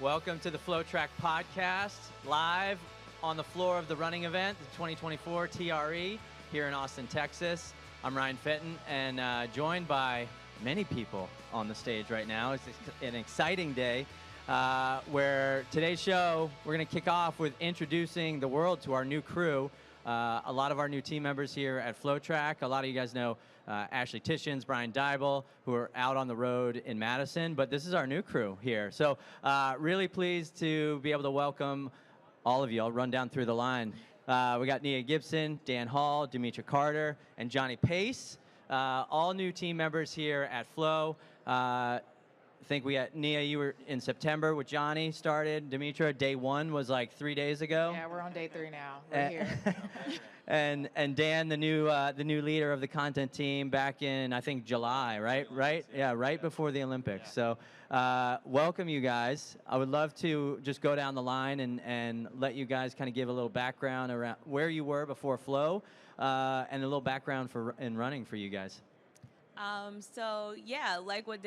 Welcome to the FloTrack podcast, live on the floor of the running event, the 2024 TRE here in Austin, Texas. I'm Ryan Fitton, and joined by many people on the stage right now. It's an exciting day where today's show, we're going to kick off with introducing the world to our new crew. A lot of our new team members here at FloTrack. A lot of you guys know Ashley Tishins, Brian Dybel, who are out on the road in Madison, but this is our new crew here. So really pleased to be able to welcome all of you. I'll run down through the line. We got Nia Gibson, Dan Hall, Demetra Carter, and Johnny Pace. All new team members here at Flo. I think we had Nia, you were in September with Johnny started. Demetra, day one was like 3 days ago. Yeah, we're on day 3 now. We're here. and Dan, the new leader of the content team, back in I think July, right? Right? Yeah, right before the Olympics. So welcome you guys. I would love to just go down the line and let you guys kind of give a little background around where you were before Flo, and a little background in running for you guys. So yeah, like what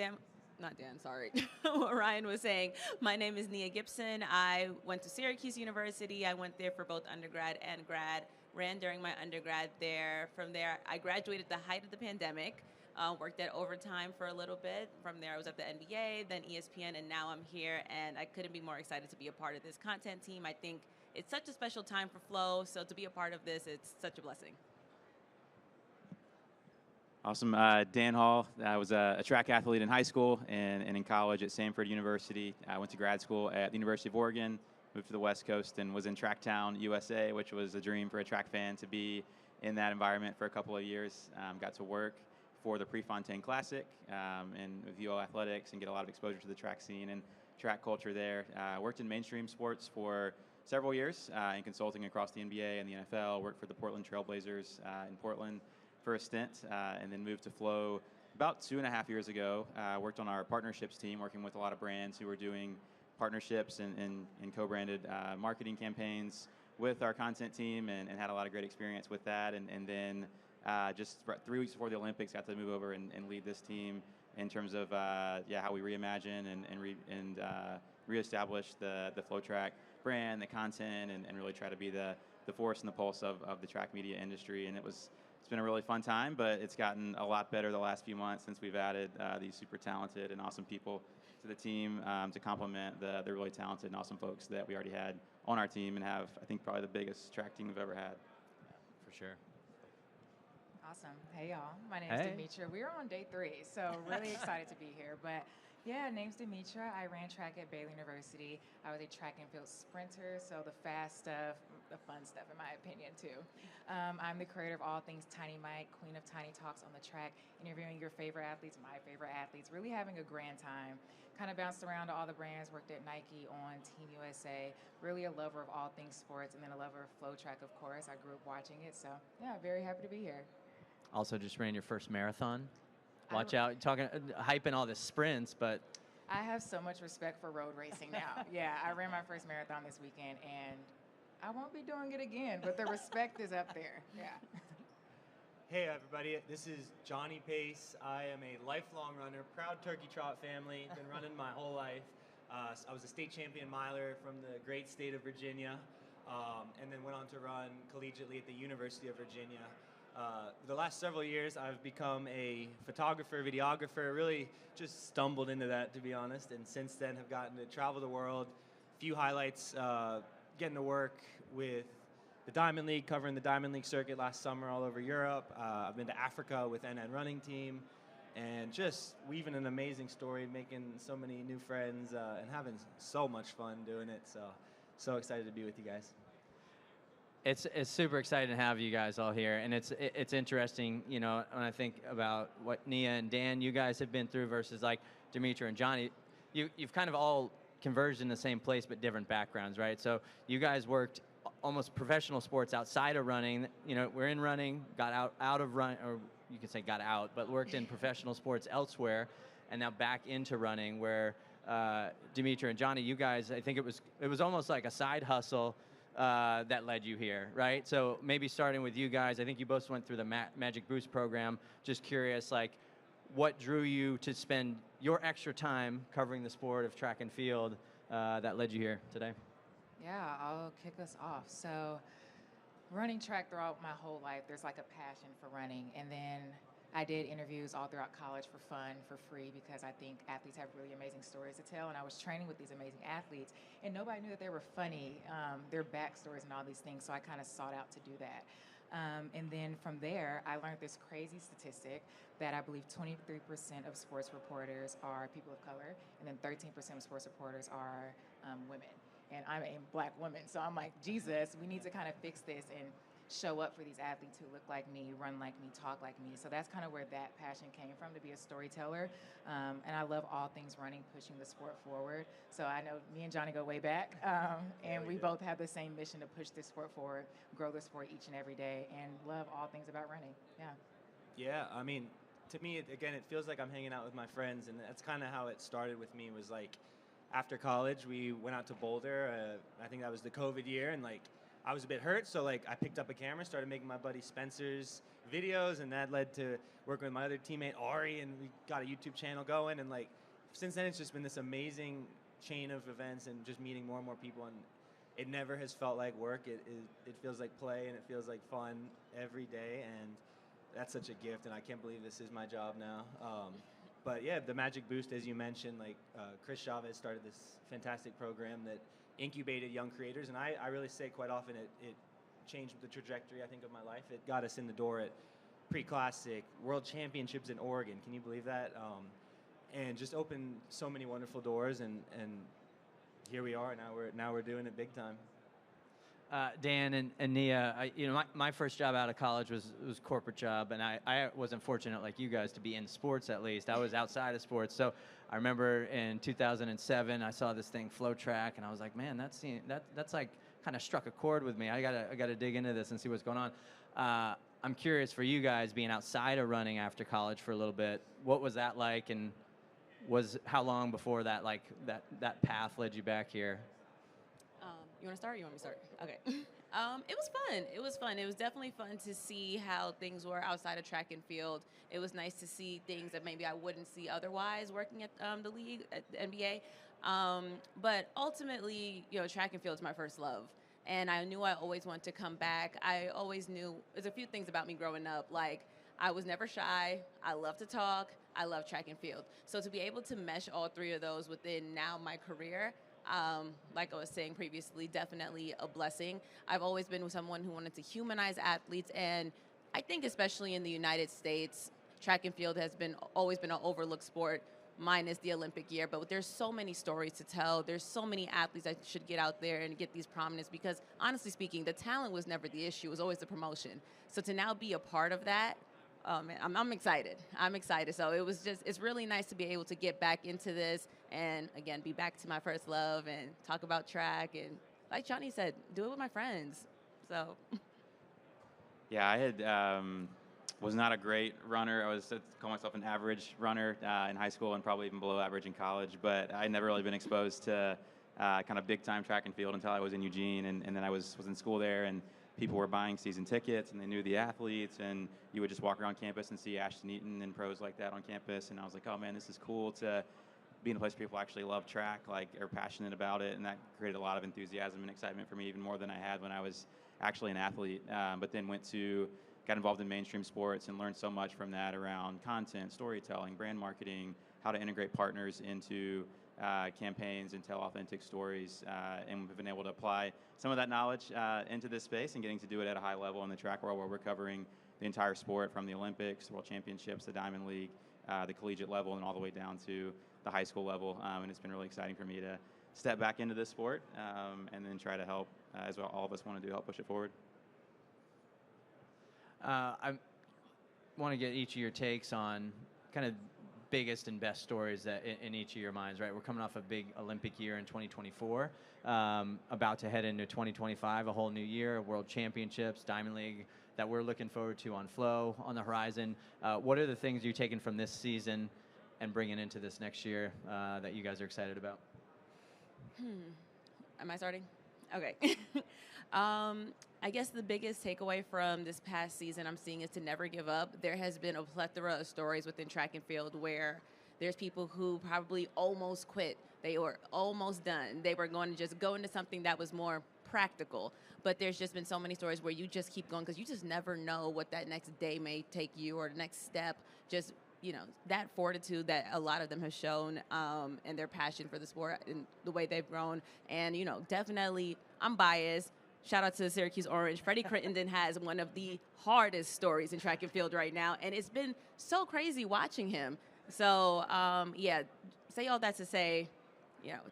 what Ryan was saying, my name is Nia Gibson. I went to Syracuse University. I went there for both undergrad and grad, ran during my undergrad there. From there, I graduated at the height of the pandemic, worked at Overtime for a little bit. From there, I was at the NBA, then ESPN, and now I'm here, and I couldn't be more excited to be a part of this content team. I think it's such a special time for Flo, so to be a part of this, it's such a blessing. Awesome. Dan Hall. I was a track athlete in high school and in college at Samford University. I went to grad school at the University of Oregon, moved to the West Coast, and was in Tracktown, USA, which was a dream for a track fan to be in that environment for a couple of years. Got to work for the Prefontaine Classic and with UO Athletics and get a lot of exposure to the track scene and track culture there. Worked in mainstream sports for several years in consulting across the NBA and the NFL. Worked for the Portland Trailblazers in Portland for a stint, and then moved to Flo about 2.5 years ago. Worked on our partnerships team, working with a lot of brands who were doing partnerships and co-branded marketing campaigns with our content team, and had a lot of great experience with that. And then just 3 weeks before the Olympics, got to move over and lead this team in terms of how we reimagine and reestablish the FloTrack brand, the content, and really try to be the force and the pulse of the track media industry. And it's been a really fun time, but it's gotten a lot better the last few months since we've added these super talented and awesome people to the team to complement the really talented and awesome folks that we already had on our team and have, I think, probably the biggest track team we've ever had. Yeah, for sure. Awesome. Hey, y'all. My name is Demetra. We're on day 3, so really excited to be here. But yeah, name's Demetra. I ran track at Baylor University. I was a track and field sprinter, so the fast stuff, the fun stuff, in my opinion, too. I'm the creator of all things Tiny Mike, queen of Tiny Talks on the track, interviewing your favorite athletes, my favorite athletes, really having a grand time. Kind of bounced around to all the brands, worked at Nike, on Team USA, really a lover of all things sports, and then a lover of FloTrack, of course. I grew up watching it, so yeah, very happy to be here. Also just ran your first marathon. Watch out, hyping all the sprints, but I have so much respect for road racing now. Yeah, I ran my first marathon this weekend, and I won't be doing it again, but the respect is up there. Yeah. Hey, everybody. This is Johnny Pace. I am a lifelong runner, proud turkey trot family. Been running my whole life. I was a state champion miler from the great state of Virginia, and then went on to run collegiately at the University of Virginia. The last several years, I've become a photographer, videographer, really just stumbled into that, to be honest, and since then have gotten to travel the world. A few highlights, getting to work with the Diamond League, covering the Diamond League circuit last summer all over Europe. I've been to Africa with NN Running Team, and just weaving an amazing story, making so many new friends, and having so much fun doing it. So excited to be with you guys. It's super exciting to have you guys all here, and it's interesting, you know, when I think about what Nia and Dan, you guys have been through versus like Demetra and Johnny. You've kind of all converged in the same place but different backgrounds, right? So you guys worked almost professional sports outside of running. You know, we're in running, got out of run, or you could say got out, but worked in professional sports elsewhere, and now back into running. Where Demetra and Johnny, you guys, I think it was almost like a side hustle that led you here, right? So maybe starting with you guys, I think you both went through the Magic Boost program. Just curious, like, what drew you to spend your extra time covering the sport of track and field that led you here today? Yeah, I'll kick us off. So, running track throughout my whole life, there's like a passion for running. And then I did interviews all throughout college for fun, for free, because I think athletes have really amazing stories to tell. And I was training with these amazing athletes, and nobody knew that they were funny, their backstories and all these things. So I kind of sought out to do that. And then from there, I learned this crazy statistic that I believe 23% of sports reporters are people of color, and then 13% of sports reporters are women. And I'm a black woman, so I'm like, Jesus, we need to kind of fix this and show up for these athletes who look like me, run like me, talk like me. So that's kind of where that passion came from, to be a storyteller. And I love all things running, pushing the sport forward. So I know me and Johnny go way back, and we both have the same mission to push this sport forward, grow the sport each and every day, and love all things about running. Yeah. Yeah, I mean, to me, again, it feels like I'm hanging out with my friends, and that's kind of how it started with me. Was like, after college, we went out to Boulder. I think that was the COVID year, and like, I was a bit hurt, so like I picked up a camera, started making my buddy Spencer's videos, and that led to working with my other teammate Ari, and we got a YouTube channel going. And like, since then, it's just been this amazing chain of events and just meeting more and more people. And it never has felt like work. It feels like play, and it feels like fun every day. And that's such a gift, and I can't believe this is my job now. But yeah, the Magic Boost, as you mentioned, like Chris Chavez started this fantastic program that incubated young creators, and I really say quite often it changed the trajectory, I think, of my life. It got us in the door at pre-classic, world championships in Oregon. Can you believe that? And just opened so many wonderful doors, and here we are. Now we're doing it big time. Dan and Nia, my first job out of college was corporate job, and I wasn't fortunate like you guys to be in sports. At least I was outside of sports. So I remember in 2007 I saw this thing FloTrack, and I was like, man, that's like kind of struck a chord with me. I gotta dig into this and see what's going on. I'm curious, for you guys being outside of running after college for a little bit, what was that like, and how long before that that path led you back here? You want to start or you want me to start? Okay. It was fun. It was fun. It was definitely fun to see how things were outside of track and field. It was nice to see things that maybe I wouldn't see otherwise working at the league, at the NBA. But ultimately, track and field is my first love. And I knew I always wanted to come back. I always knew there's a few things about me growing up. Like, I was never shy. I love to talk. I love track and field. So to be able to mesh all three of those within now my career, like I was saying previously, definitely a blessing. I've always been someone who wanted to humanize athletes, and I think especially in the United States, track and field has always been an overlooked sport, minus the Olympic year. But there's so many stories to tell. There's so many athletes that should get out there and get these prominence, because honestly speaking, the talent was never the issue. It was always the promotion. So to now be a part of that, man, I'm excited. I'm excited. So it's really nice to be able to get back into this and, again, be back to my first love and talk about track. And like Johnny said, do it with my friends. So. Yeah, I had was not a great runner. I was call myself an average runner in high school and probably even below average in college. But I'd never really been exposed to kind of big-time track and field until I was in Eugene. And then I was in school there, and people were buying season tickets, and they knew the athletes, and you would just walk around campus and see Ashton Eaton and pros like that on campus, and I was like, oh man, this is cool to be in a place where people actually love track, like are passionate about it, and that created a lot of enthusiasm and excitement for me, even more than I had when I was actually an athlete. But then got involved in mainstream sports and learned so much from that around content, storytelling, brand marketing, how to integrate partners into campaigns and tell authentic stories, and we've been able to apply some of that knowledge into this space and getting to do it at a high level in the track world, where we're covering the entire sport, from the Olympics, the World Championships, the Diamond League, the collegiate level, and all the way down to the high school level. And it's been really exciting for me to step back into this sport and then try to help, as well, all of us want to do, help push it forward. I want to get each of your takes on kind of biggest and best stories that in each of your minds, right? We're coming off a big Olympic year in 2024, about to head into 2025, a whole new year, World Championships, Diamond League that we're looking forward to on Flow on the horizon. What are the things you're taking from this season and bringing into this next year that you guys are excited about? Am I starting? Okay. I guess the biggest takeaway from this past season I'm seeing is to never give up. There has been a plethora of stories within track and field where There's people who probably almost quit. They were almost done. They were going to just go into something that was more practical. But there's just been so many stories where you just keep going because you just never know what that next day may take you or the next step. Just, that fortitude that a lot of them have shown and their passion for the sport and the way they've grown. And, definitely I'm biased. Shout out to Syracuse Orange. Freddie Crittenden has one of the hardest stories in track and field right now. And it's been so crazy watching him. So, say all that to say,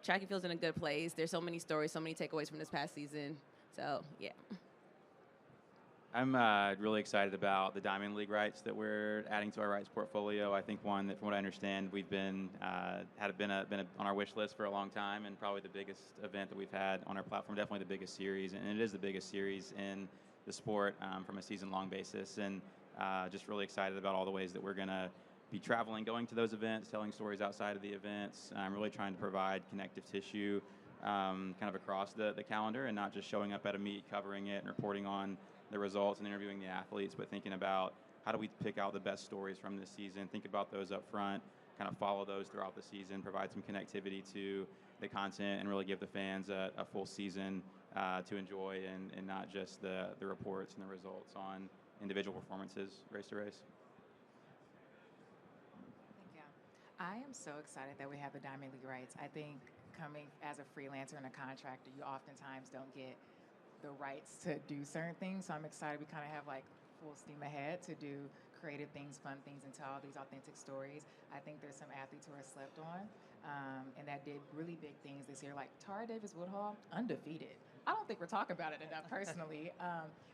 track and field's in a good place. There's so many stories, so many takeaways from this past season. So, yeah. I'm really excited about the Diamond League rights that we're adding to our rights portfolio. I think one that, from what I understand, we've been on our wish list for a long time, and probably the biggest event that we've had on our platform. Definitely the biggest series, and it is the biggest series in the sport from a season-long basis. And just really excited about all the ways that we're going to be traveling, going to those events, telling stories outside of the events. I'm really trying to provide connective tissue kind of across the calendar, and not just showing up at a meet, covering it, and reporting on the results and interviewing the athletes, but thinking about how do we pick out the best stories from this season, think about those up front, kind of follow those throughout the season, provide some connectivity to the content, and really give the fans a full season to enjoy, and not just the reports and the results on individual performances race to race. I am so excited that we have the Diamond League rights. I think coming as a freelancer and a contractor, you oftentimes don't get the rights to do certain things. So I'm excited we kind of have like full steam ahead to do creative things, fun things, and tell all these authentic stories. I think there's some athletes who are slept on and that did really big things this year, like Tara Davis-Woodhall, undefeated. I don't think we're talking about it enough personally,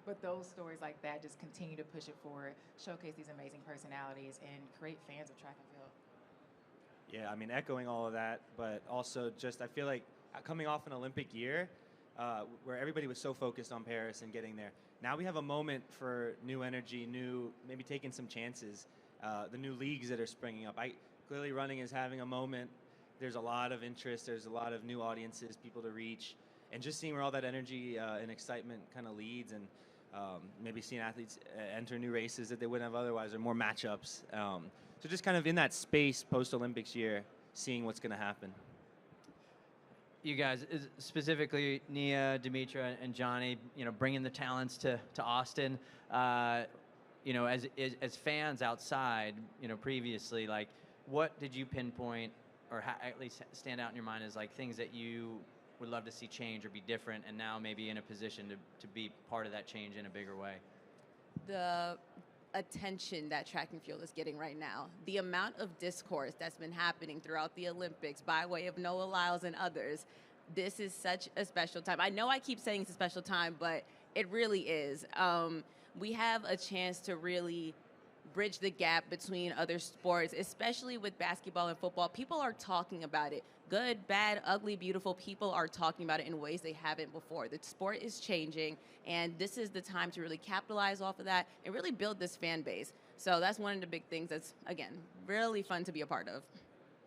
but those stories like that just continue to push it forward, showcase these amazing personalities, and create fans of track and field. Yeah, I mean, echoing all of that, but also just I feel like coming off an Olympic year, where everybody was so focused on Paris and getting there. Now we have a moment for new energy, maybe taking some chances. The new leagues that are springing up. Clearly running is having a moment. There's a lot of interest. There's a lot of new audiences, people to reach. And just seeing where all that energy and excitement kind of leads, and maybe seeing athletes enter new races that they wouldn't have otherwise, or more matchups. So just kind of in that space post-Olympics year, seeing what's going to happen. You guys, specifically Nia, Demetra, and Johnny, bringing the talents to Austin. As fans outside, previously, like, what did you pinpoint, or at least stand out in your mind as like things that you would love to see change or be different, and now maybe in a position to be part of that change in a bigger way? The attention that track and field is getting right now, the amount of discourse that's been happening throughout the Olympics by way of Noah Lyles and others, this is such a special time. I know I keep saying it's a special time, but it really is. We have a chance to really bridge the gap between other sports, especially with basketball and football. People are talking about it. Good, bad, ugly, beautiful. People are talking about it in ways they haven't before. The sport is changing, and this is the time to really capitalize off of that and really build this fan base. So that's one of the big things that's, again, really fun to be a part of.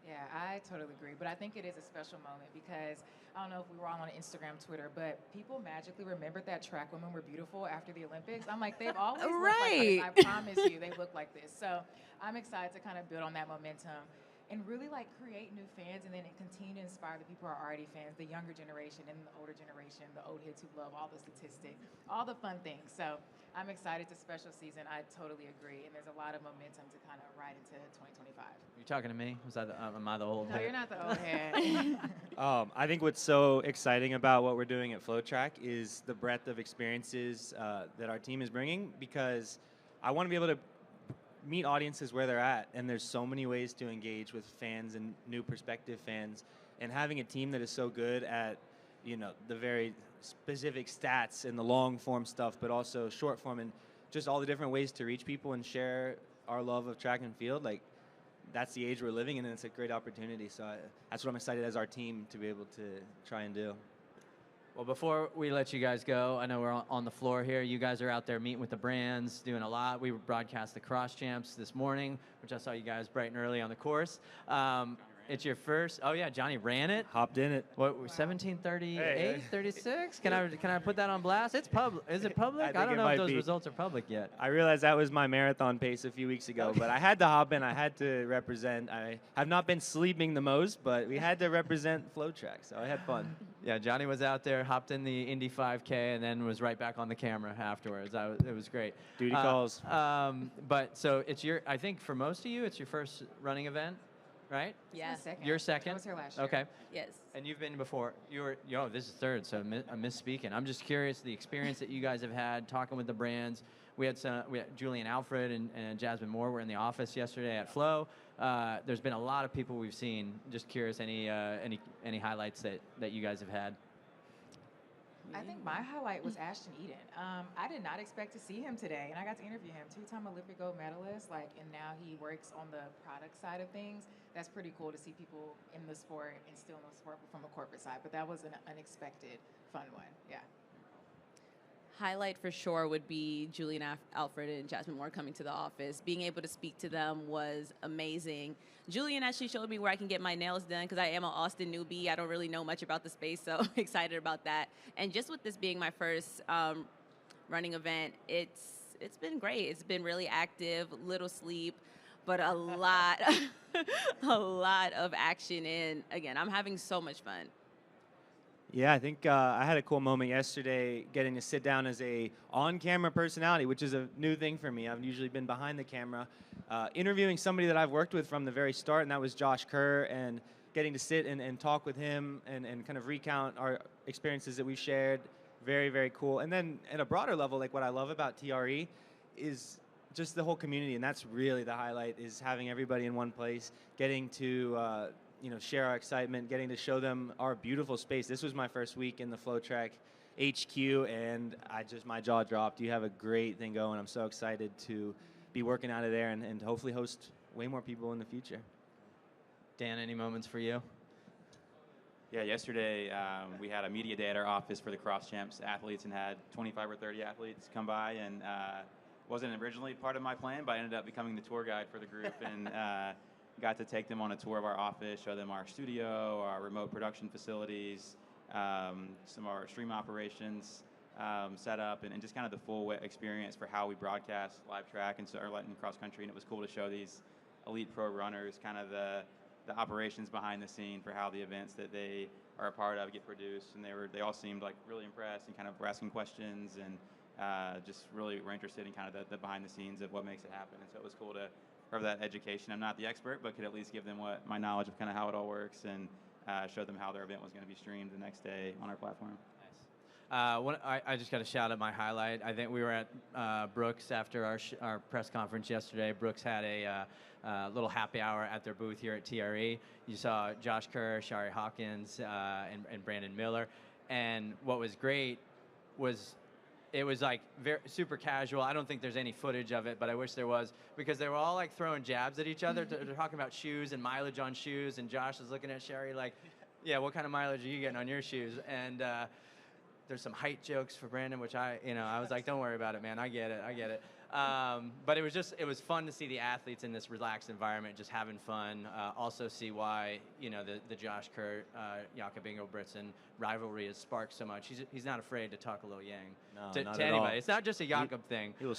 Yeah, I totally agree. But I think it is a special moment because I don't know if we were all on Instagram, Twitter, but people magically remembered that track women were beautiful after the Olympics. I'm like, they've always looked like this. I promise you, they look like this. So I'm excited to kind of build on that momentum and really like create new fans, and then continue to inspire the people who are already fans, the younger generation and the older generation, the old heads who love all the statistics, all the fun things. So I'm excited. It's a special season. I totally agree. And there's a lot of momentum to kind of ride into 2025. You talking to me? Am I the old head? No, you're not the old head. I think what's so exciting about what we're doing at FloTrack is the breadth of experiences that our team is bringing, because I want to be able to meet audiences where they're at, and there's so many ways to engage with fans and new prospective fans, and having a team that is so good at the very specific stats and the long form stuff, but also short form, and just all the different ways to reach people and share our love of track and field. Like, that's the age we're living in, and it's a great opportunity. So that's what I'm excited as our team to be able to try and do. Well, before we let you guys go, I know we're on the floor here. You guys are out there meeting with the brands, doing a lot. We broadcast the Cross Champs this morning, which I saw you guys bright and early on the course. It's your first. Oh yeah, Johnny ran it. Hopped in it. What? 17:38, Hey. 36? Can I put that on blast? It's public. Is it public? I I don't think it know if might those be. results are public yet. I realized that was my marathon pace a few weeks ago, but I had to hop in. I had to represent. I have not been sleeping the most, but we had to represent FloTrack, so I had fun. Yeah, Johnny was out there, hopped in the Indy 5K, and then was right back on the camera afterwards. It was great. Duty calls. But so it's I think for most of you, it's your first running event, right? Yeah. Your second? I was here last year. Okay. Yes. And you've been before. This is third, so I'm misspeaking. I'm just curious the experience that you guys have had talking with the brands. We had Julian Alfred and Jasmine Moore were in the office yesterday at Flow. There's been a lot of people we've seen. Just curious, any highlights that you guys have had? I think my highlight was Ashton Eden. I did not expect to see him today, and I got to interview him. 2-time Olympic gold medalist, and now he works on the product side of things. That's pretty cool to see people in the sport and still in the sport but from a corporate side. But that was an unexpected, fun one. Yeah. Highlight for sure would be Julian Alfred and Jasmine Moore coming to the office. Being able to speak to them was amazing. Julian actually showed me where I can get my nails done because I am an Austin newbie. I don't really know much about the space, so I'm excited about that. And just with this being my first running event, it's been great. It's been really active, little sleep, but a lot, a lot of action. And again, I'm having so much fun. Yeah, I think I had a cool moment yesterday getting to sit down as a on-camera personality, which is a new thing for me. I've usually been behind the camera, interviewing somebody that I've worked with from the very start, and that was Josh Kerr, and getting to sit and talk with him and kind of recount our experiences that we've shared. Very, very cool. And then at a broader level, like what I love about TRE is just the whole community, and that's really the highlight, is having everybody in one place, getting to share our excitement, getting to show them our beautiful space. This was my first week in the FloTrack HQ, and my jaw dropped. You have a great thing going. I'm so excited to be working out of there and hopefully host way more people in the future. Dan, any moments for you? Yeah, yesterday we had a media day at our office for the Cross Champs athletes and had 25 or 30 athletes come by, and wasn't originally part of my plan, but I ended up becoming the tour guide for the group and got to take them on a tour of our office, show them our studio, our remote production facilities, some of our stream operations set up, and just kind of the full experience for how we broadcast live track and cross country. And it was cool to show these elite pro runners kind of the operations behind the scene for how the events that they are a part of get produced. And they all seemed like really impressed and kind of were asking questions and just really were interested in kind of the behind the scenes of what makes it happen. And so it was cool to have that education. I'm not the expert, but could at least give them my knowledge of kind of how it all works and show them how their event was going to be streamed the next day on our platform. Nice. I just got to shout out my highlight. I think we were at Brooks after our press conference yesterday. Brooks had a little happy hour at their booth here at TRE. You saw Josh Kerr, Shari Hawkins, and Brandon Miller. And what was great was it was like super casual. I don't think there's any footage of it, but I wish there was, because they were all like throwing jabs at each other. They're talking about shoes and mileage on shoes, and Josh is looking at Sherry like, yeah, what kind of mileage are you getting on your shoes? And there's some height jokes for Brandon, which I was like, don't worry about it, man. I get it. But it was fun to see the athletes in this relaxed environment, just having fun. Also see why, the Josh Kerr, Jakob Ingebrigtsen rivalry has sparked so much. He's not afraid to talk a little yang to not at anybody. all. It's not just a Jakob thing. He will